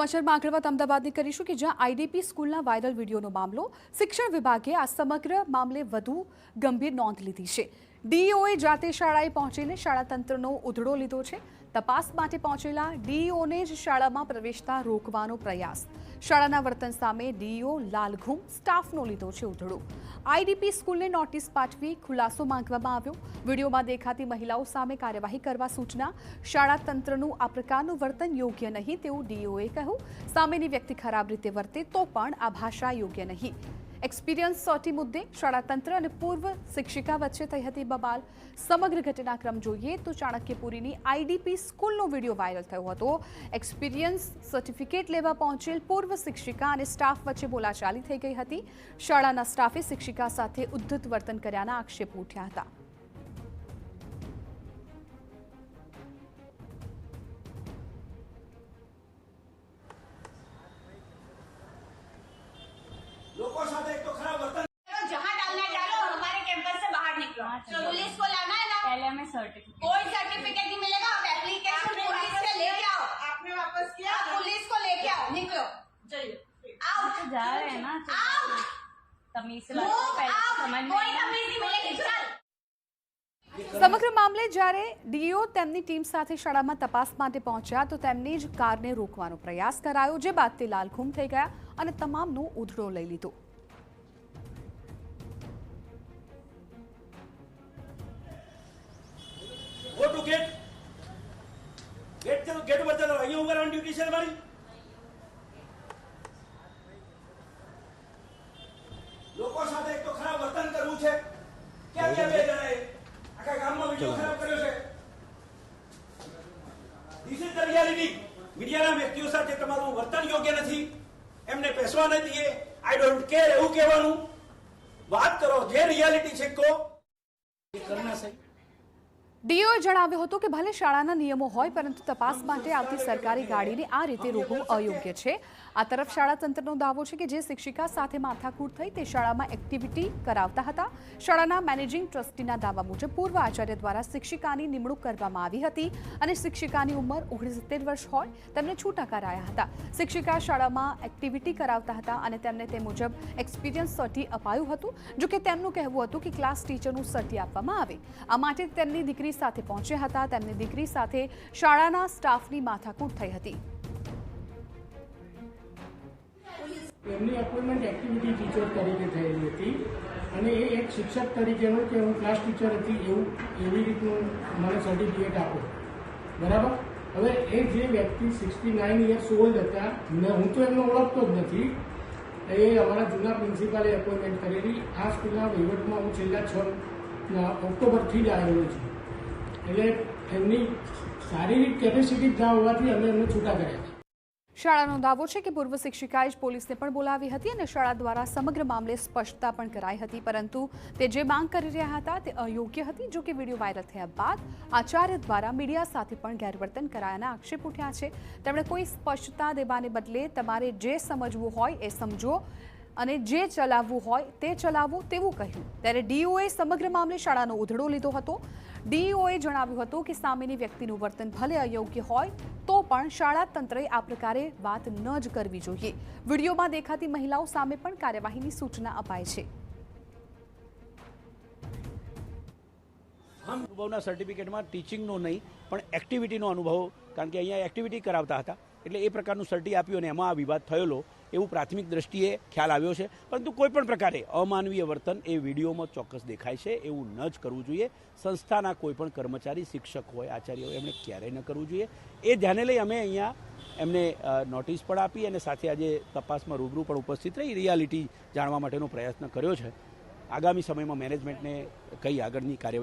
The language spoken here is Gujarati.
સમાચારમાં આગળ વાત અમદાવાદની કરીશું કે જ્યાં આઈડીપી સ્કૂલના વાયરલ વિડીયોનો મામલો શિક્ષણ વિભાગે આ સમગ્ર મામલે વધુ ગંભીર નોંધ લીધી છે। ડીઈઓએ જાતે શાળાએ પહોંચીને શાળા તંત્રનો ઉધડો લીધો છે। તપાસ માટે પહોંચેલા ડીઈઓને જ શાળામાં પ્રવેશતા રોકવાનો પ્રયાસ। શાળાના વર્તન સામે ડીઈઓ લાલઘુમ સ્ટાફનો લીધો છે ઉધડો। આઈડીપી સ્કૂલને નોટિસ પાઠવી ખુલાસો માંગવામાં આવ્યો। વિડીયોમાં દેખાતી મહિલાઓ સામે કાર્યવાહી કરવા સૂચના। શાળા તંત્રનું આ પ્રકારનું વર્તન યોગ્ય નહીં તેવું ડીઈઓએ કહ્યું। સામેની વ્યક્તિ ખરાબ રીતે વર્તે તો પણ આ ભાષા યોગ્ય નહીં। એક્સપિરિયન્સ સર્ટી મુદ્દે શાળા તંત્ર અને પૂર્વ શિક્ષિકા વચ્ચે થઈ હતી બબાલ। સમગ્ર ઘટનાક્રમ જોઈએ તો ચાણક્યપુરીની આઈડીપી સ્કૂલનો વિડીયો વાયરલ થયો હતો। એક્સપિરિયન્સ સર્ટિફિકેટ લેવા પહોંચેલ પૂર્વ શિક્ષિકા અને સ્ટાફ વચ્ચે બોલાચાલી થઈ ગઈ હતી। શાળાના સ્ટાફે શિક્ષિકા સાથે ઉદ્ધત વર્તન કર્યાના આક્ષેપ ઉઠ્યા હતા। लोगों साथ एक तो खराब वर्तन जहाँ डालना डालो और हमारे कैंपस से बाहर निकलो। पुलिस को लाना है ना, पहले हमें सर्टिफिकेट कोई सर्टिफिकेट नहीं मिलेगा। आप एप्लीकेशन पुलिस से लेके आओ। आपने वापस किया, पुलिस को लेके आओ। निकलो, चलिए आओ। तो जा रहे हैं ना तो आओ, तमीज से बात करो, पहले आओ। समझ में कोई नहीं तमीज नहीं मिलेगी। चल સમગ્ર મામલે જ્યારે ડીઈઓ તેમની ટીમ સાથે શાળામાં તપાસ માટે પહોંચ્યા તો તેમની જ કારને રોકવાનો પ્રયાસ કરાયો, જે બાદ તે લાલઘુમ થઈ ગયા અને તમામનો ઉધડો લઈ લીધો। गो टू गेट गेट चलो गेट पर चलो। अहीं उभा रहવાની ડ્યુટી છે તમારી। લોકો સાથે એક તો ખરાબ વર્તન કરવું છે। ક્યાં ક્યાં બે જણાએ આખા ગામમાં વિડિયો ખરાબ કર્યો છે। This is the reality. મીડિયાના વ્યક્તિઓ સાથે તમારું વર્તન યોગ્ય નથી। એમને પેસવા ન દઈએ। આઈ ડોન્ટ કેર એવું કહેવાનું। વાત કરો, જે રિયાલિટી છે કહો। એ કરના સહી। ડીઈઓએ જણાવ્યું હતું કે ભલે શાળાના નિયમો હોય પરંતુ તપાસ માટે આવતી સરકારી ગાડીને આ રીતે રોકવું અયોગ્ય છે। આ તરફ શાળા તંત્રનો દાવો છે કે જે શિક્ષિકા સાથે માથાકૂટ થઈ તે શાળામાં એક્ટિવિટી કરાવતા હતા। શાળાના મેનેજિંગ ટ્રસ્ટીના દાવા મુજબ પૂર્વ આચાર્ય દ્વારા શિક્ષિકાની નિમણૂક કરવામાં આવી હતી અને શિક્ષિકાની ઉંમર 69 વર્ષ હોય તેમને છૂટા કરાયા હતા। શિક્ષિકા શાળામાં એક્ટિવિટી કરાવતા હતા અને તેમને તે મુજબ એક્સપિરિયન્સ સર્ટી અપાયું હતું। જોકે તેમનું કહેવું હતું કે ક્લાસ ટીચરનું સર્ટી આપવામાં આવે। આ માટે તેમની દીકરી સાથે પહોંચ્યા હતા। તેમની દીકરી સાથે શાળાના સ્ટાફની માથાકૂટ થઈ હતી। એમની અપોઇન્ટમેન્ટ એક્ટિવિટી ટીચર તરીકે થયેલી હતી અને એ એક શિક્ષક તરીકેનું કે હું ક્લાસ ટીચર હતી એવી રીતનું મને સર્ટિફિકેટ આપો, બરાબર। હવે એ જે વ્યક્તિ 69 યર્સ ઓલ્ડ હતા ને હું તો એમને ઓળખતો જ નથી। એ અમારા જૂના પ્રિન્સિપાલે એપોઇન્ટમેન્ટ કરેલી। આ સ્કૂલના વહીવટમાં હું છેલ્લા 6 ઓક્ટોબરથી જ આવેલો છું। એટલે એમની શારીરિક કેપેસિટી ના હોવાથી અમે એમને છૂટા કર્યા છે। શાળાનો દાવો છે કે પૂર્વ શિક્ષિકાએ જ પોલીસને પણ બોલાવી હતી અને શાળા દ્વારા સમગ્ર મામલે સ્પષ્ટતા પણ કરાઈ હતી, પરંતુ તે જે માંગ કરી રહ્યા હતા તે અયોગ્ય હતી। જો કે વિડીયો વાયરલ થયા બાદ આચાર્ય દ્વારા મીડિયા સાથે પણ ગેરવર્તન કરાયાના આક્ષેપ ઉઠ્યા છે। તેમણે કોઈ સ્પષ્ટતા દેવાને બદલે તમારે જે સમજવું હોય એ સમજો અને જે ચલાવવું હોય તે ચલાવો તેવું કહ્યું। ત્યારે ડીઈઓએ સમગ્ર મામલે શાળાનો ઉધડો લીધો હતો। ડીઈઓએ જણાવ્યું હતું કે સામેની વ્યક્તિનું વર્તન ભલે અયોગ્ય હોય તો પણ શાળા તંત્રએ આ પ્રકારે વાત ન જ કરવી જોઈએ। વિડીયોમાં દેખાતી મહિલાઓ સામે પણ કાર્યવાહીની સૂચના અપાઈ છે। અનુભવના સર્ટિફિકેટમાં ટીચિંગનો નહીં પણ એક્ટિવિટીનો અનુભવ, કારણ કે અહીંયા એક્ટિવિટી કરાવતા હતા એટલે એ પ્રકારનું સર્ટી આપ્યું અને એમાં આ વિવાદ થયેલો એવું પ્રાથમિક દ્રષ્ટિએ ખ્યાલ આવ્યો છે। પરંતુ કોઈપણ પ્રકારે અમાનવીય વર્તન એ વિડીયોમાં ચોક્કસ દેખાય છે। એવું ન જ કરવું જોઈએ। સંસ્થાના કોઈપણ કર્મચારી, શિક્ષક હોય, આચાર્ય હોય, એમણે ક્યારેય ન કરવું જોઈએ। એ ધ્યાને લઈ અમે અહીંયા એમને નોટિસ પણ આપી અને સાથે આજે તપાસમાં રૂબરૂ પણ ઉપસ્થિત રહી રિયાલિટી જાણવા માટેનો પ્રયત્ન કર્યો છે। આગામી સમયમાં મેનેજમેન્ટને કઈ આગળની કાર્યવાહી